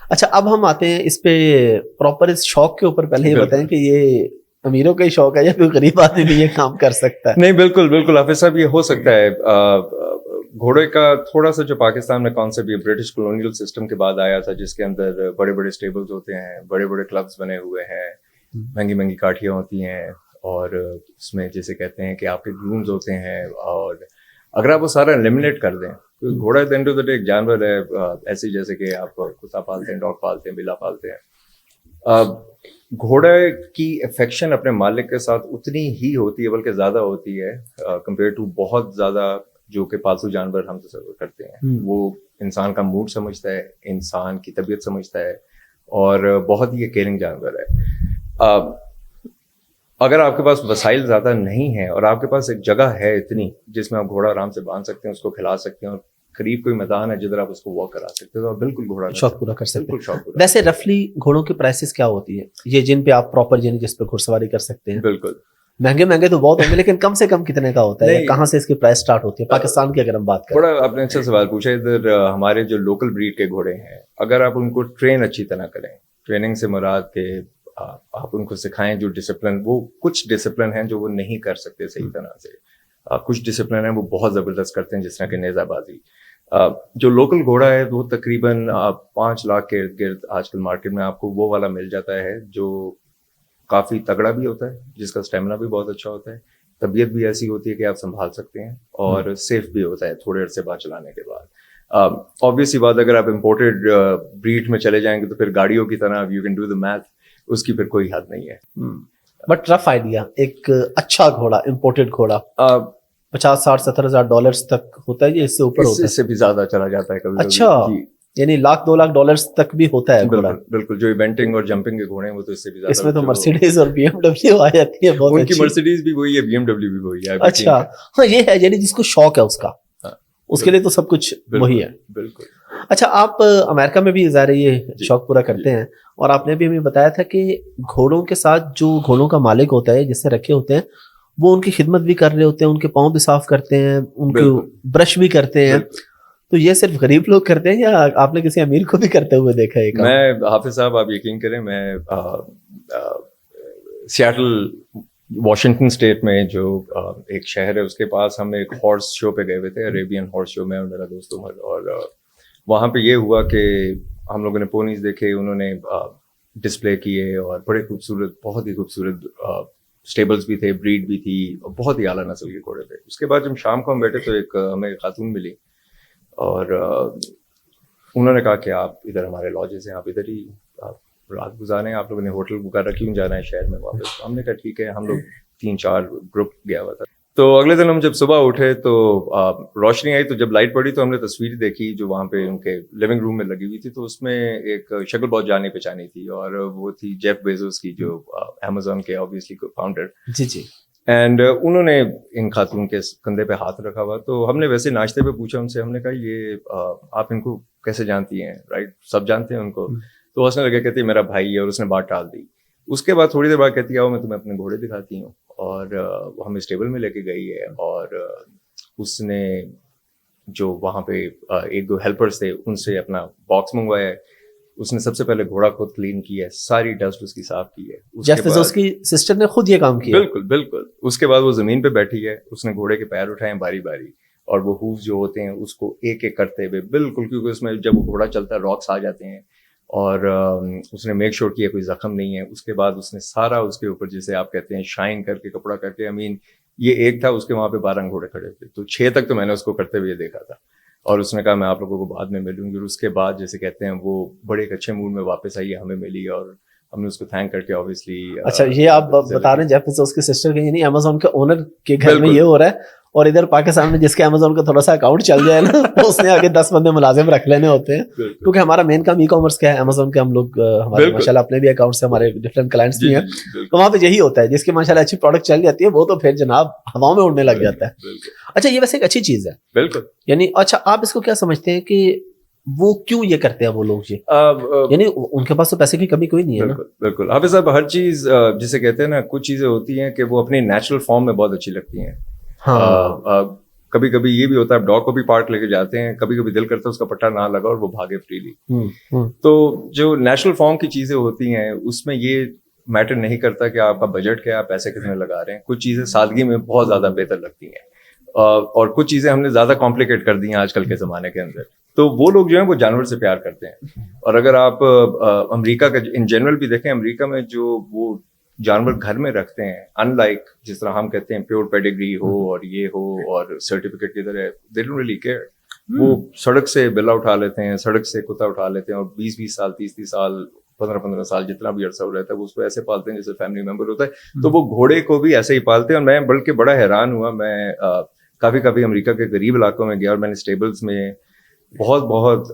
اچھا اب ہم آتے ہیں اس پہ پراپر اس شوق کے اوپر. پہلے یہ بتائیں کہ یہ امیروں کا ہی شوق ہے یا کوئی غریب آدمی بھی یہ کام کر سکتا ہے؟ نہیں بالکل بالکل حافظ صاحب، یہ ہو سکتا ہے. گھوڑے کا تھوڑا سا جو پاکستان میں کانسیپٹ یہ برٹش کولونیل سسٹم کے بعد آیا تھا، جس کے اندر بڑے بڑے اسٹیبلز ہوتے ہیں، بڑے بڑے کلبز بنے ہوئے ہیں، مہنگی مہنگی کاٹھیاں ہوتی ہیں، اور اس میں جیسے کہتے ہیں کہ آپ کے گرومز ہوتے ہیں. اور اگر آپ وہ سارا ایلیمنیٹ کر دیں، گھوڑا at the end of the day ایک جانور ہے، ایسے جیسے کہ آپ کتا پالتے ہیں، ڈاگ پالتے ہیں، بلا پالتے ہیں. گھوڑے کی افیکشن اپنے مالک کے ساتھ اتنی ہی ہوتی ہے، بلکہ زیادہ ہوتی ہے کمپیئر ٹو بہت زیادہ جو کہ پالتو جانور ہم تصور کرتے ہیں. وہ انسان کا موڈ سمجھتا ہے، انسان کی طبیعت سمجھتا ہے، اور بہت ہی کیئرنگ جانور ہے. اگر آپ کے پاس وسائل زیادہ نہیں ہیں اور آپ کے پاس ایک جگہ ہے اتنی جس میں آپ گھوڑا آرام سے باندھ سکتے ہیں، اس کو کھلا سکتے ہیں، اور قریب کوئی میدان ہے جدھر آپ اس کو واک کرا سکتے ہیں، تو آپ بالکل گھوڑا شوق پورا کر سکتے ہیں. ویسے رفلی گھوڑوں کی پرائسز کیا ہوتی ہے یہ جن پہ آپ پراپر جس پہ گھڑ سواری کر سکتے ہیں؟ بالکل مہنگے مہنگے تو بہت ہوں گے، لیکن کم سے کم کتنے کا ہوتا ہے؟ کہاں سے اس کی پرائس سٹارٹ ہوتی ہے پاکستان کی اگر ہم بات کریں؟ بڑا آپ نے اچھا سوال پوچھا. ادھر ہمارے جو لوکل بریڈ کے گھوڑے ہیں، اگر آپ ان کو ٹرین اچھی طرح کریں، ٹریننگ سے مراد کہ آپ ان کو سکھائیں جو ڈسپلن، وہ کچھ ڈسپلن ہیں جو وہ نہیں کر سکتے صحیح طرح سے، کچھ ڈسپلن ہیں وہ بہت زبردست کرتے ہیں، جس طرح کہ نیزہ بازی. جو لوکل گھوڑا ہے وہ تقریباً 5 لاکھ کے ارد گرد آج کل مارکیٹ میں آپ کو وہ والا مل جاتا ہے، جو کافی تگڑا بھی ہوتا ہے، جس کا اسٹیمنا بھی بہت اچھا ہوتا ہے، طبیعت بھی ایسی ہوتی ہے کہ آپ سنبھال سکتے ہیں، اور سیف بھی ہوتا ہے تھوڑے عرصے بعد چلانے کے بعد. obvious سی بات، اگر آپ امپورٹڈ بریڈ میں چلے جائیں گے تو پھر گاڑیوں کی طرح you can do the math, اس کی پھر کوئی حد نہیں ہے. بٹ رف آئیڈیا، ایک اچھا گھوڑا، امپورٹڈ گھوڑا 50 60 70 ہزار ڈالرز تک ہوتا ہے، یہ اس سے اوپر ہوتا ہے؟ اس سے بھی زیادہ چلا جاتا ہے کبھی. اچھا، یعنی لاکھ 2 لاکھ ڈالرز تک بھی ہوتا ہے گھوڑا؟ بالکل. جو ایونٹنگ اور جمپنگ کے گھوڑے ہیں وہ تو اس سے بھی زیادہ. اس میں تو مرسیڈیز اور بی ایم ڈبلیو آ جاتی ہے بہت ان اچھی. کی مرسیڈیز بھی وہی ہے، بی ایم ڈبلیو بھی وہی ہے. اچھا ہاں، یہ ہے یعنی جس کو شوق ہے اس کا، اس کے لیے تو سب کچھ وہی ہے. بالکل. اچھا آپ امریکہ میں بھی ظاہر یہ شوق پورا کرتے ہیں، اور آپ نے بھی ہمیں بتایا تھا کہ گھوڑوں کے ساتھ جو گھوڑوں کا مالک ہوتا ہے جس سے رکھے ہوتے ہیں، وہ ان کی خدمت بھی کر رہے ہوتے ہیں، ان کے پاؤں بھی صاف کرتے ہیں، ان کو برش بھی کرتے ہیں. تو یہ صرف غریب لوگ کرتے ہیں یا آپ نے کسی امیر کو بھی کرتے ہوئے دیکھا ہے؟ میں حافظ صاحب آپ یقین کریں، میں سیاٹل واشنگٹن اسٹیٹ میں جو ایک شہر ہے، اس کے پاس ہم ایک ہارس شو پہ گئے ہوئے تھے، عربین ہارس شو، میں اور میرا دوست عمر. اور وہاں پہ یہ ہوا کہ ہم لوگوں نے پونیز دیکھے، انہوں نے ڈسپلے کیے، اور بڑے خوبصورت، بہت ہی خوبصورت اسٹیبلز بھی تھے، بریڈ بھی تھی، اور بہت ہی اعلیٰ نسل کے گھوڑے تھے. اس کے بعد جب شام کو ہم بیٹھے تو ایک ہمیں خاتون ملی، اور انہوں نے کہا کہ آپ ادھر ہمارے لاجز ہیں، آپ ادھر ہی آپ رات گزاریں، آپ لوگوں نے ہوٹل وغیرہ کیوں جانا ہے شہر میں واپس؟ ہم نے کہا ٹھیک ہے. ہم لوگ 3-4 گروپ گیا ہوا تھا. تو اگلے دن ہم جب صبح اٹھے تو روشنی آئی، تو جب لائٹ پڑی تو ہم نے تصویر دیکھی جو وہاں پہ ان کے لیونگ روم میں لگی ہوئی تھی. تو اس میں ایک شکل بہت جانی پہچانی تھی، اور وہ تھی جیف بیزوس کی، جو امیزون کے آبویسلی فاؤنڈر. جی. اینڈ انہوں نے ان خاتون کے کندھے پہ ہاتھ رکھا ہوا. تو ہم نے ویسے ناشتے پہ پوچھا ان سے، ہم نے کہا یہ آپ ان کو کیسے جانتی ہیں؟ رائٹ، سب جانتے ہیں ان کو. تو ہنسنے لگے، کہتی ہے میرا بھائی ہے، اور اس نے بات ٹال دی. اس کے بعد تھوڑی دیر بعد کہتی ہے آؤ میں تمہیں اپنے گھوڑے دکھاتی ہوں، اور وہ ہمیں اسٹیبل میں لے کے گئی ہے. اور اس نے جو وہاں پہ 1-2 ہیلپرز تھے ان سے اپنا باکس منگوایا ہے. اس نے سب سے پہلے گھوڑا خود کلین کیا ہے، ساری ڈسٹ اس کی صاف کی ہے. جیف بیزوس کی سسٹر نے خود یہ کام کیا؟ بالکل. اس کے بعد وہ زمین پہ بیٹھی ہے، اس نے گھوڑے کے پیر اٹھائے باری باری، اور وہ ہوف جو ہوتے ہیں اس کو ایک ایک کرتے ہوئے، بالکل، کیونکہ اس میں جب وہ گھوڑا چلتا ہے راکس آ جاتے ہیں، اور اس نے میک شور کیا کوئی زخم نہیں ہے. اس کے بعد اس نے سارا اس کے اوپر جسے آپ کہتے ہیں شائن کر کے کپڑا کر کے، یہ ایک تھا، اس کے وہاں پہ 12 گھوڑے کھڑے تھے. تو 6 تک تو میں نے اس کو کرتے ہوئے دیکھا تھا. اور اس نے کہا میں آپ لوگوں کو بعد میں ملوں گی. اور اس کے بعد جیسے کہتے ہیں وہ بڑے ایک اچھے موڈ میں واپس آئی ہے، ہمیں ملی، اور ہم نے اس کو تھینک کر کے آبویسلی. اچھا، یہ آپ بتا رہے ہیں جیف بیزوس کی سسٹر کے، یعنی امیزون کے اونر کے گھر میں یہ ہو رہا ہے، اور ادھر پاکستان میں جس کے امیزون کا تھوڑا سا اکاؤنٹ چل جائے نا، اس نے آگے 10 بندے ملازم رکھ لینے ہوتے ہیں. کیونکہ ہمارا مین کام ای کامرس کا ہے، امیزون کے ہم لوگ ہمارے ماشاءاللہ اپنے بھی اکاؤنٹس ہیں، ہمارے ڈفرینٹ کلائنٹس بھی ہیں. تو وہاں پہ یہی ہوتا ہے، جس کی ماشاءاللہ اچھی پروڈکٹ چل جاتی ہے وہ تو پھر جناب ہواؤں میں اڑنے لگ جاتا ہے. اچھا، یہ ویسے ایک اچھی چیز ہے. بالکل. یعنی اچھا آپ اس کو کیا سمجھتے ہیں کہ وہ کیوں یہ کرتے ہیں وہ لوگ جی؟ یعنی ان کے پاس تو پیسے کی کمی کوئی نہیں ہے نا. بالکل حافظ صاحب، ہر چیز جسے کہتے ہیں نا، کچھ چیزیں ہوتی ہیں کہ وہ اپنی نیچرل فارم میں بہت اچھی لگتی ہیں. کبھی کبھی یہ بھی ہوتا ہے ڈاگ کو بھی پارک لے کے جاتے ہیں, کبھی کبھی دل کرتا ہے اس کا پٹا نہ لگا اور وہ بھاگے فریلی. تو جو نیشنل فارم کی چیزیں ہوتی ہیں اس میں یہ میٹر نہیں کرتا کہ آپ کا بجٹ کیا, آپ پیسے کتنے لگا رہے ہیں. کچھ چیزیں سادگی میں بہت زیادہ بہتر لگتی ہیں, اور کچھ چیزیں ہم نے زیادہ کمپلیکیٹ کر دی ہیں آج کل کے زمانے کے اندر. تو وہ لوگ جو ہیں وہ جانور سے پیار کرتے ہیں. اور اگر آپ امریکہ کا ان جنرل بھی دیکھیں, امریکہ میں جو وہ جانور گھر میں رکھتے ہیں, ان لائک جس طرح ہم کہتے ہیں پیور پیڈیگری ہو اور یہ ہو اور سرٹیفکیٹ کی طرح, دے ڈونٹ ریئلی کیئر. وہ سڑک سے بلا اٹھا لیتے ہیں, سڑک سے کتا اٹھا لیتے ہیں, اور 20 سال 30 سال 15 سال جتنا بھی عرصہ ہو رہتا ہے وہ اس کو ایسے پالتے ہیں جیسے فیملی ممبر ہوتا ہے. تو وہ گھوڑے کو بھی ایسے ہی پالتے ہیں. اور میں بلکہ بڑا حیران ہوا, میں کافی امریکہ کے غریب علاقوں میں گیا اور میں نے اسٹیبلز میں بہت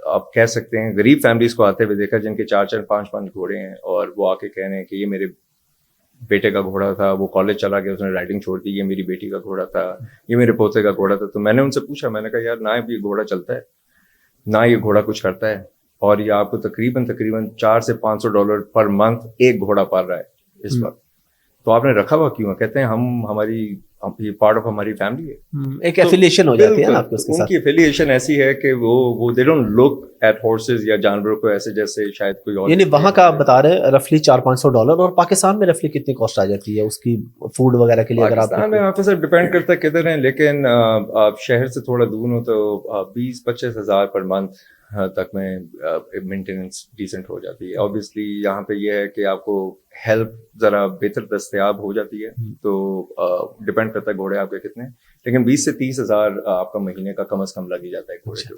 آپ کہہ سکتے ہیں غریب فیملیز کو آتے ہوئے دیکھا جن کے 4 5 گھوڑے ہیں, اور وہ آ کے کہہ رہے ہیں کہ یہ میرے بیٹے کا گھوڑا تھا, وہ کالج چلا گیا, اس نے رائڈنگ چھوڑ دی, یہ میری بیٹی کا گھوڑا تھا, یہ میرے پوتے کا گھوڑا تھا. تو میں نے ان سے پوچھا, میں نے کہا یار نہ یہ گھوڑا چلتا ہے نہ یہ گھوڑا کچھ کرتا ہے, اور یہ آپ کو تقریباً $400 سے $500 پر منتھ ایک گھوڑا پال رہا ہے اس وقت, تو آپ نے رکھا ہوا کیوں ہے؟ کہتے ہیں ہماری یہ پارٹ آف ہماری فیملی ہے. ایک ایفیلیشن ہو جاتی ہے نا آپ کے ساتھ. ان کی ایفیلیشن ایسی ہے کہ وہ they don't look at horses یا جانوروں کو ایسے جیسے شاید کوئی اور. یعنی وہاں کا آپ بتا رہے ہیں رفلی $400-500, اور پاکستان میں رفلی کتنی کاسٹ آ جاتی ہے اس کی فوڈ وغیرہ کے لیے؟ اگر پاکستان میں آفیسر ڈپینڈ کرتا ہے کدھر ہیں, لیکن آپ شہر سے تھوڑا دور ہو تو 20-25 ہزار پر منتھ تک میں مینٹیننس ڈیسنٹ ہو جاتی ہے. اوبیسلی یہاں پہ یہ ہے کہ آپ کو ہیلپ ذرا بہتر دستیاب ہو جاتی ہے, تو ڈپینڈ کرتا ہے گھوڑے آپ کے کتنے, لیکن 20 سے 30 ہزار آپ کا مہینے کا کم از کم لگ ہی جاتا ہے گھوڑے.